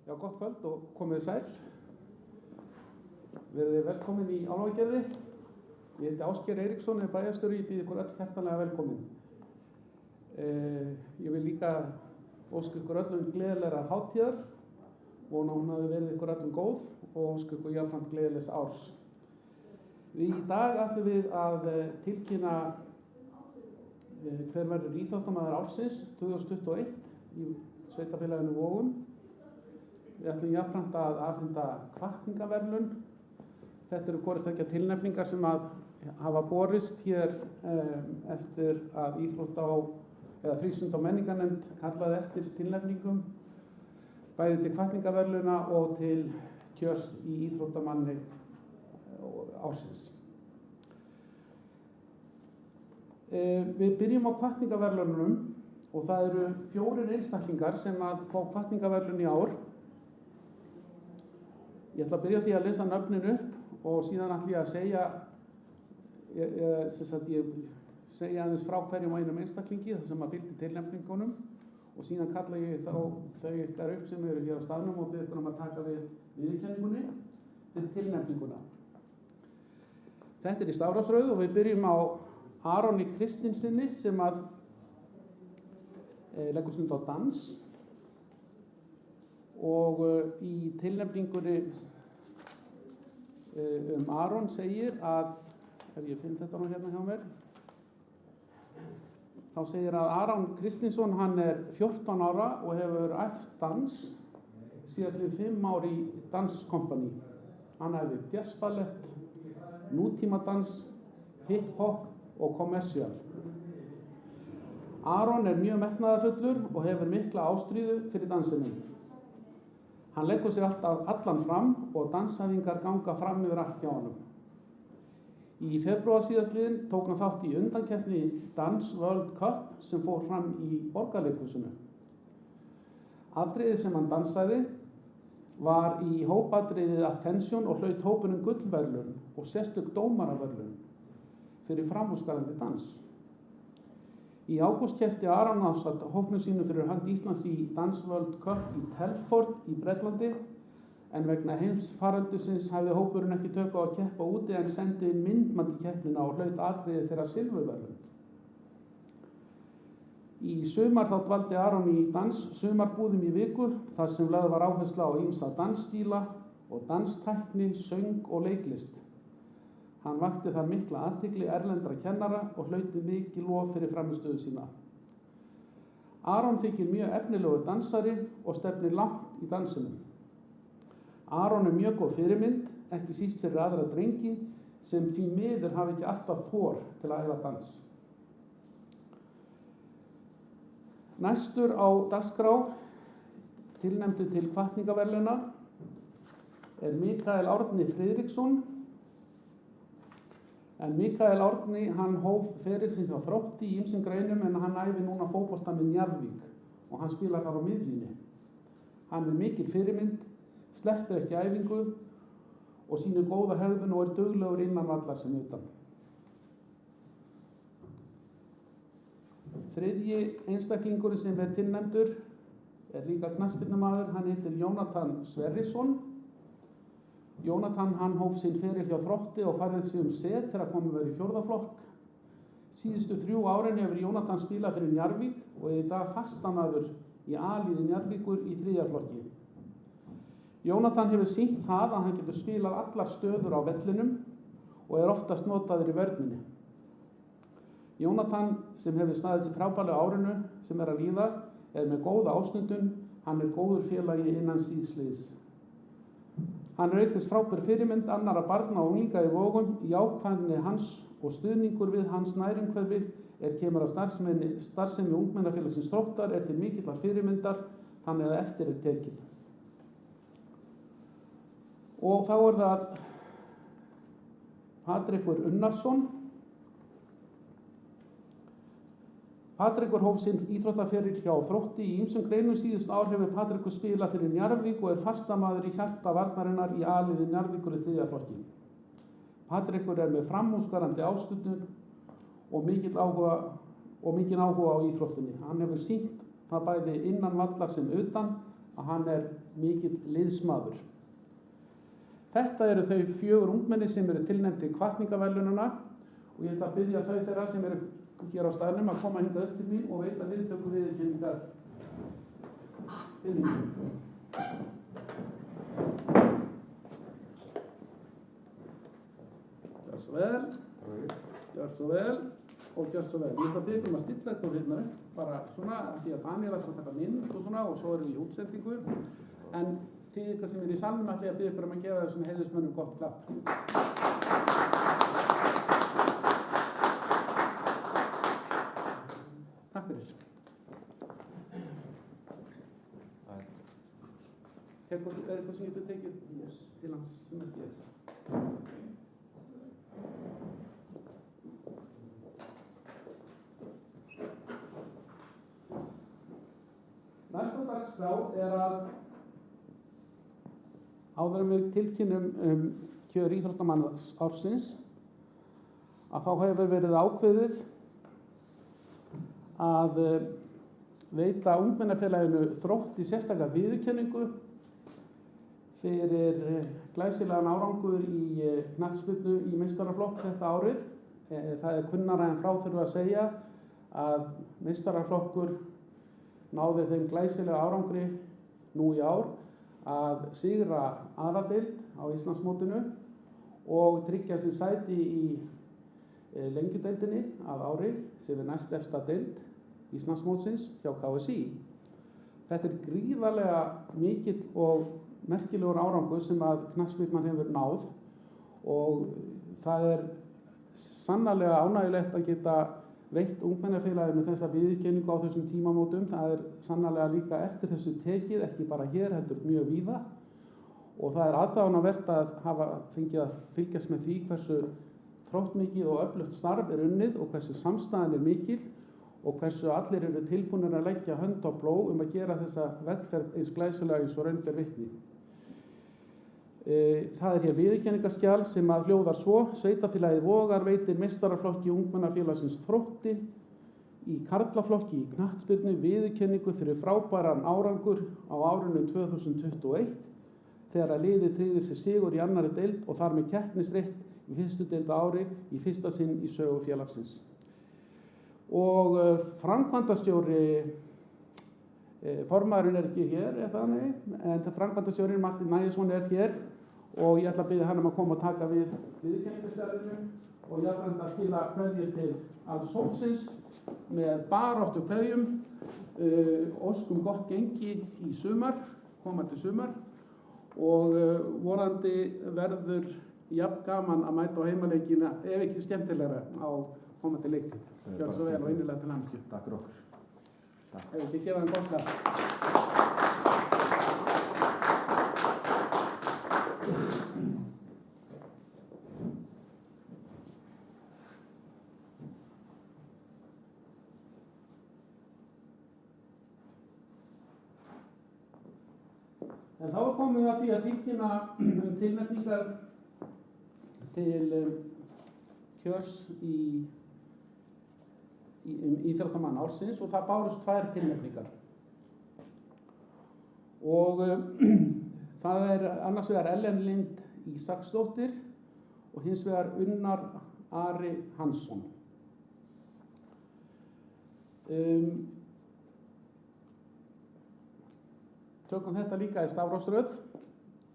Já, gott kvöld og komið sæl. Verið velkomin í Álfagerði. Ég heiti Ásgeir Eiríksson, er bæjarstjóri, ég býð ykkur öll hjartanlega velkomin. Ég vil líka óska ykkur öllum gleðilegrar hátíðar, vona hún hafi verið ykkur öllum góð og óska ykkur jafnframt gleðilegs árs. Í dag ætlum við að tilkynna hver verður íþróttamaður ársins 2021 í sveitarfélaginu Vogum. Við ætlum jafnframt að afhenda hvatningarverðlaun. Þetta eru hvoru tveggja tilnefningar sem hafa borist hér eftir að eða frístunda- og menningarnefnd kallaði eftir tilnefningum, bæði til hvatningarverðlauna og til kjörs í íþróttamanni ársins. Við byrjum á hvatningarverðlaununum og það eru 4 einstaklingar sem að fá hvatningarverðlaun í ár. Ég ætla að byrja á því að lesa nöfnin upp og síðan ætla ég að segja aðeins frá hverjum og einum einstaklingi þar sem að fylgdi tilnefningunum og síðan kalla ég þau ykkar upp sem eru hér á staðnum og byrja ykkur að taka við viðurkenningunni til tilnefninguna. Þetta er í stafrófsröð og við byrjum á Aroni Kristinsinni sem að leggur stund á dans. Og í tilnefningunni Aron segir að, ef ég finn þetta nú hérna hjá mér, þá segir að Aron Kristinsson, hann er 14 ára og hefur æft dans síðastliðin 5 ár í danskompani. Hann æfir jazzballett, nútímadans, hip-hop og kommersial. Aron er mjög metnaðarfullur og hefur mikla ástríðu fyrir dansinum. Hann leggur sig alltaf allan fram og dansæfingar ganga fram yfir allt hjá honum. Í febrúar síðastliðinn tók hann þátt í undankeppni Dance World Cup sem fór fram í Borgarleikhúsinu. Atriðið sem hann dansaði var í hópatriðið Attention og hlaut hópurinn gullverðlaun og sérstök dómaraverðlaun fyrir framúrskarandi dans. Í ágúst keppti Aron ásamt hópnum sínu fyrir hönd Íslands í Dance World Cup í Telford í Bretlandi en vegna heimsfaraldursins hafði hópurinn ekki tök á að keppa úti en sendi inn myndband í keppnina og hlaut atriðið þeirra silfurverðlaun. Í sumar þá dvaldi Aron í sumarbúðum í viku þar sem lögð var áhersla á ýmsa dansstíla og danstækni, söng og leiklist. Hann vakti þar mikla athygli erlendra kennara og hlaut mikið lof fyrir frammistöðu sína. Aron þykir mjög efnilegur dansari og stefnir langt í dansinum. Aron er mjög góð fyrirmynd, ekki síst fyrir aðra drengi sem því miður hafi ekki alltaf þor til að æfa dans. Næstur á dagskrá, tilnefndur til hvatningarverðlauna, er Mikael Árni Friðriksson. En Mikael Árni, hann hóf feril sinn hjá Þrótti í ýmsum greinum en hann æfir núna fótbolta með Njarðvík og hann spilar þar á miðjunni. Hann er mikil fyrirmynd, sleppir ekki æfingu og sýnir góða hegðun og er duglegur innan vallar sem utan. Þriðji einstaklingurinn sem er tilnefndur er líka knattspyrnumaður, hann heitir Jónatan Sverrisson. Jónatan hann hóf sinn feril hjá Þrótti og færði sig set þegar komið verið í 4. flokk. Síðustu 3 árin hefur Jónatan spilað fyrir Njarðvík og er í dag fastamaður í A-liði Njarðvíkur í 3. flokki. Jónatan hefur sýnt það að hann getur spilað allar stöður á vellinum og er oftast notaður í vörninni. Jónatan sem hefur staðið sig frábærlega árinu sem er að líða er með góða ástundun, hann er góður félagi innan síðsliðs. Hann er auk þess frábær fyrirmynd annarra barna og unglinga í Vogum, jákvæðni hans og stuðningur við hans nærumhverfi kemur að starfsemi ungmennafélagsins Þróttar er til mikillar fyrirmyndar þannig að eftir er tekið. Og þá er það Patrekur Unnarsson. Patrekur hóf sinn íþróttaferil hjá Þrótti í ýmsum greinum síðustu ár hefur Patrekur spilað fyrir Njarðvík og er fastamaður í hjarta varnarinnar í A-liði Njarðvíkur í 3. flokki. Patrekur er með framúrskarandi ástundun og mikinn áhuga á íþróttinni. Hann hefur sýnt það bæði innan vallar sem utan að hann er mikill liðsmaður. Þetta eru þau 4 ungmenni sem eru tilnefnd til hvatningaverðlaunanna og ég ætla að biðja þau þeirra sem eru hér á staðnum að koma hingað upp til mín og veita viðtöku viðurkenningar. Gjör svo vel. Gjör svo vel. Og gjör svo vel. Ég ætla að biðja að stilla þetta hérna upp, bara svona, því að Daniel ætla að taka mynd og svona og svo erum við í útsendingu. En þið ykkar sem í salnum ætla ég að biðja ykkur að gefa þessum heiðursmönnum gott klapp. Takk fyrir. Er eitthvað sem getur tekið til hans sem ekki Næsta dagskrá að áður en við tilkynnum kjör íþróttamanns ársins að þá hefur verið ákveðið að veita ungmennafélaginu Þrótti sérstaka viðurkenningu fyrir glæsilegan árangur í knattspyrnu í meistaraflokk þetta árið. Það er kunnara en frá þurfi að segja að meistaraflokkur náði þeim glæsilega árangri nú í ár að sigra aðradeild á Íslandsmótinu og tryggja sér sæti í lengjudeildinni að ári sem er næst efsta deild Íslandsmótsins hjá KSÍ. Þetta er gríðarlega mikill og merkilegur árangur sem að knattspyrnan hefur náð og það er sannarlega ánægjulegt að geta veitt ungmennafélaginu þessa viðurkenningu á þessum tímamótum. Það er sannarlega líka eftir þessu tekið, ekki bara hér, heldur mjög víða og það er aðdáunarvert að hafa fengið að fylgjast með því hversu þróttmikið og öflugt starf er unnið og hversu samstæðan er mikil og hversu allir eru tilbúnir að leggja hönd á plóg að gera þessa vegferð eins glæsilega eins og raun ber vitni. Það er hér viðurkenningaskjal sem að hljóðar svo: Sveitarfélagið Vogar veitir meistaraflokki ungmennafélagsins Þrótti í karlaflokki í knattspyrnu viðurkenningu fyrir frábæran árangur á árinu 2021 þegar að liðið tryggði sér sigur í annarri deild og þar með keppnisrétt í fyrstu deild ári í fyrsta sinn í sögu félagsins. Og framkvæmdastjóri, formaðurinn er ekki hér, er það nei, en framkvæmdastjórinn Martin Nægisson er hér og ég ætla að biðja hann að koma og taka við viðurkenningarskjalinu og jafnframt að skila kveðjur til alls hópsins með baráttu kveðjum, óskum gott gengi í sumar, komandi sumar og vonandi verður jafn gaman að mæta á heimaleikina, ef ekki skemmtilegra, á komandi leiktíð. Gjör svo vel og innilega til hamingju. Takk fyrir okkur. Takk. Ef ekki gefa hann gott klapp. En þá er komið að því að tilkynna tilnefningar til kjörs í íþróttamann ársins og það bárust 2 tilnefningar. Og það er annars vegar Ellen Lind Ísaksdóttir og hins vegar Unnar Ari Hansson. Tökum þetta líka í stafrófsröð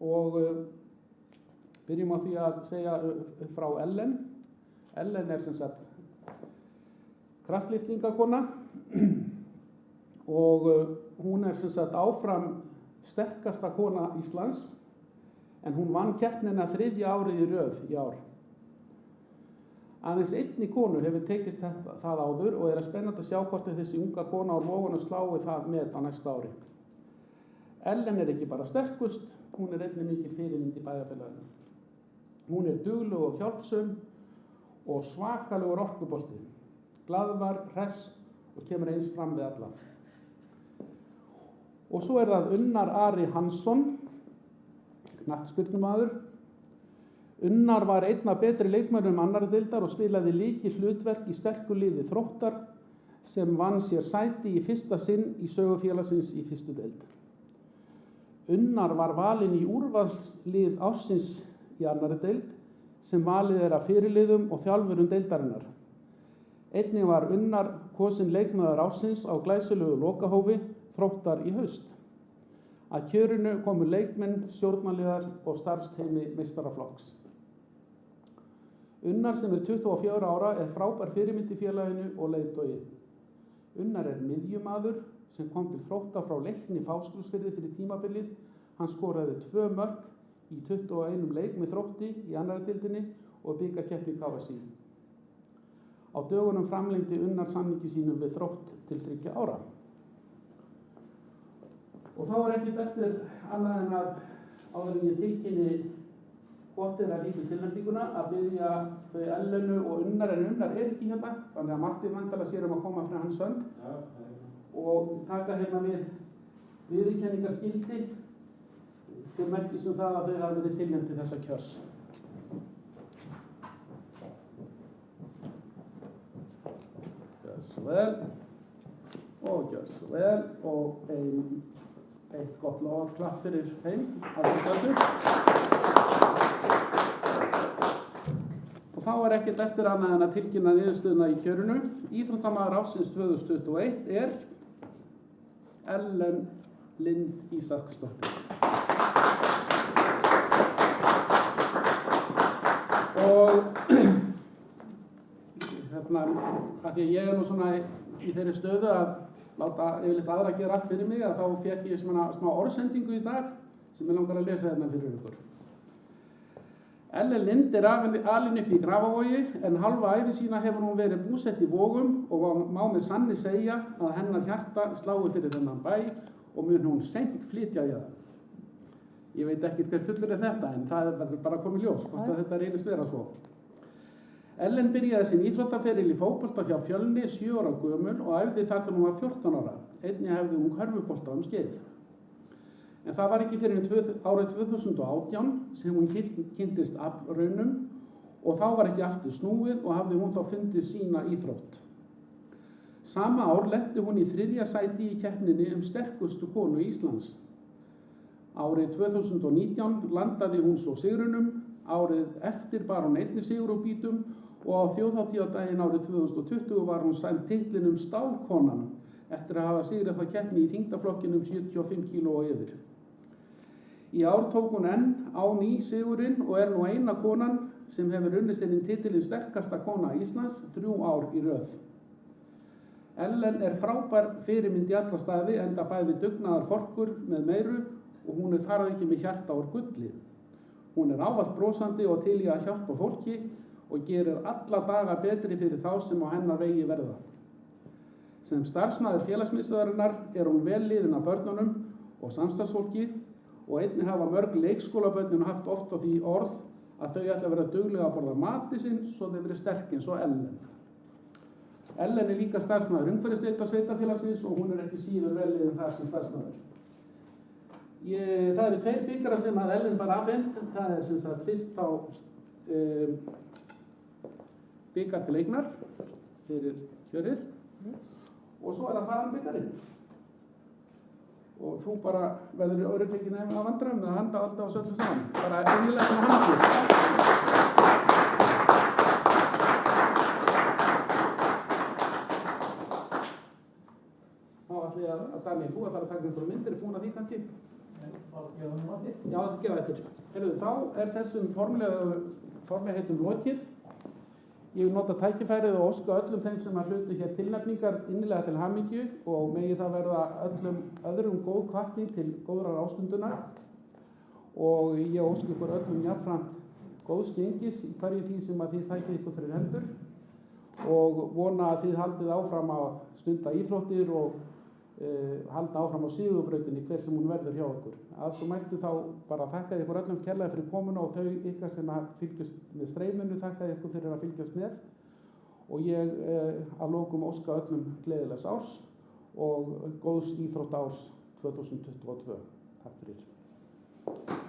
og byrjum á því að segja frá Ellen. Ellen er sem sagt kraftliftingakona og hún er sem sagt áfram sterkasta kona Íslands en hún vann keppnina 3. árið í röð í ár. Aðeins einni konu hefur tekist það áður og er spennandi að sjá hvort þessi unga kona á Vogunum slái það met á næsta ári. Ellen er ekki bara sterkust, hún er einnig mikil fyrirmynd í bæjarfélaginu. Hún er dugleg og hjálpsöm og svakalegur orkubolti, glaðvar, hress og kemur eins fram við alla. Og svo er það Unnar Ari Hansson, knattspyrnumaður. Unnar var einn af betri leikmönnum annarri deildar og spilaði lykilhlutverk í sterku liði Þróttar sem vann sér sæti í fyrsta sinn í sögu félagsins í fyrstu deild. Unnar var valinn í úrvalslið ársins í annarri deild sem valið af fyrirliðum og þjálfurum deildarinnar. Einnig var Unnar kosinn leikmaður ársins á glæsilegu lokahófi Þróttar í haust. Að kjörinu komu leikmenn, stjórnarliðar og starfsteymi meistaraflokks. Unnar sem 24 ára frábær fyrirmynd í félaginu og leiðtogi. Unnar miðjumaður sem kom til Þróttar frá Leikni Fáskrúðsfirði fyrir tímabilið. Hann skoraði 2 mörk í 21 leik með Þrótti í annarri deildinni og bikarkeppni KSÍ. Á dögunum framlengdi Unnar samningi sínum við Þrótt til 3 ára. Og þá ekkert eftir annað en að áður en ég tilkynni hvort að líka tilnefninguna að biðja þau Ellenu og Unnar, en Unnar ekki hérna, þannig að Matti væntanlega sér að koma fyrir hans hönd og taka hérna við viðurkenningarskildi til merkis það að þau hafa verið tilnefnd til þessa kjörs. Gjör svo vel og gjör svo vel og eitt gott lofaklapp fyrir þeim að þessu. Og þá ekkert eftir annað en að tilkynna niðurstöðuna í kjörinu. Íþróttamaður ársins 2021 Ellen Lind Ísaksdóttir. Og að því að ég nú svona í þeirri stöðu að láta yfirleitt aðra gera allt fyrir mig, að þá fékk ég smá orðsendingu í dag sem ég langar að lesa hérna fyrir ykkur. Ellen Lind alin upp í Grafavogi en halva ævi sína hefur hún verið búsett í Vogum og má með sanni segja að hennar hjarta slái fyrir þennan bæ og mun hún seint flytja í það. Ég veit ekkert hver fullur þetta en það verður bara komið ljós hvort að þetta reynist vera svo. Ellen byrjaði sinn íþróttaferil í fótbolta hjá Fjölni 7 ára gömul og æfði þar til hún var 14 ára. Einnig hefði hún körfubolta skeið. En það var ekki fyrir árið 2018 sem hún kynntist aflraunum og þá var ekki aftur snúið og hafði hún þá fundið sína íþrótt. Sama ár lenti hún í 3. sæti í keppninni sterkustu konu Íslands. Árið 2019 landaði hún svo sigrunum, árið eftir bar hún einnig sigur á bítum og á þjóðhátíðardaginn árið 2020 var hún sæmd titlinum Stálkonan eftir að hafa sigrað þá keppni í þyngdarflokkinum 75 kg og yfir. Í ár tók hún enn á ný sigurinn og nú eina konan sem hefur unnið sér titilinn sterkasta kona Íslands 3 ár í röð. Ellen frábær fyrirmynd í alla staði enda bæði dugnaðar forkur með meiru og hún þar að auki með hjarta úr gulli. Hún ávallt brosandi og til í að hjálpa fólki og gerir alla daga betri fyrir þá sem á hennar vegi verða. Sem starfsmaður félagsmiðstöðvarinnar hún vel liðin af börnunum og samstarfsfólki og einnig hafa mörg leikskólabörnin haft oft á því orð að þau ætla að vera duglega að borða mati sinn svo þau verið sterk eins og Ellen. Ellen líka starfsmaður umhverfisdeildar sveitarfélagsins og hún ekki síður vel liðin þar sem starfsmaður. Það 2 bikara sem að Ellen var afhent. Það sem sagt fyrst þá bikar til Eignar fyrir kjörið og svo það faranbikarinn. Og þú bara verður öruggleikin að vandræðum með að handa alltaf á söllu saman. Bara innilega með handið. Þá ætla ég að Dani búið að fara að taka einhverjum myndir, búin að því kannski? Já, það gefa eftir. Þá þessum formlegheitum lokið. Ég vil nota tækifærið og óska öllum þeim sem hlutu hér tilnefningar innilega til hamingju og megi það verða öllum öðrum góð hvatning til góðrar ástundunar og ég óska ykkur öllum jafnframt góðs gengis í hverju því sem að þið tækið ykkur fyrir hendur og vona að þið haldið áfram að stunda íþróttir og halda áfram á sigurbrautinni hver sem hún verður hjá ykkur. Að svo mæltu þá bara þakka ykkur öllum kærlega fyrir komuna og þau ykkar sem fylgjast með streyminu þakka ykkur fyrir að fylgjast með og ég að lokum óska öllum gleðilegs árs og góðs íþróttaárs 2022. Takk fyrir.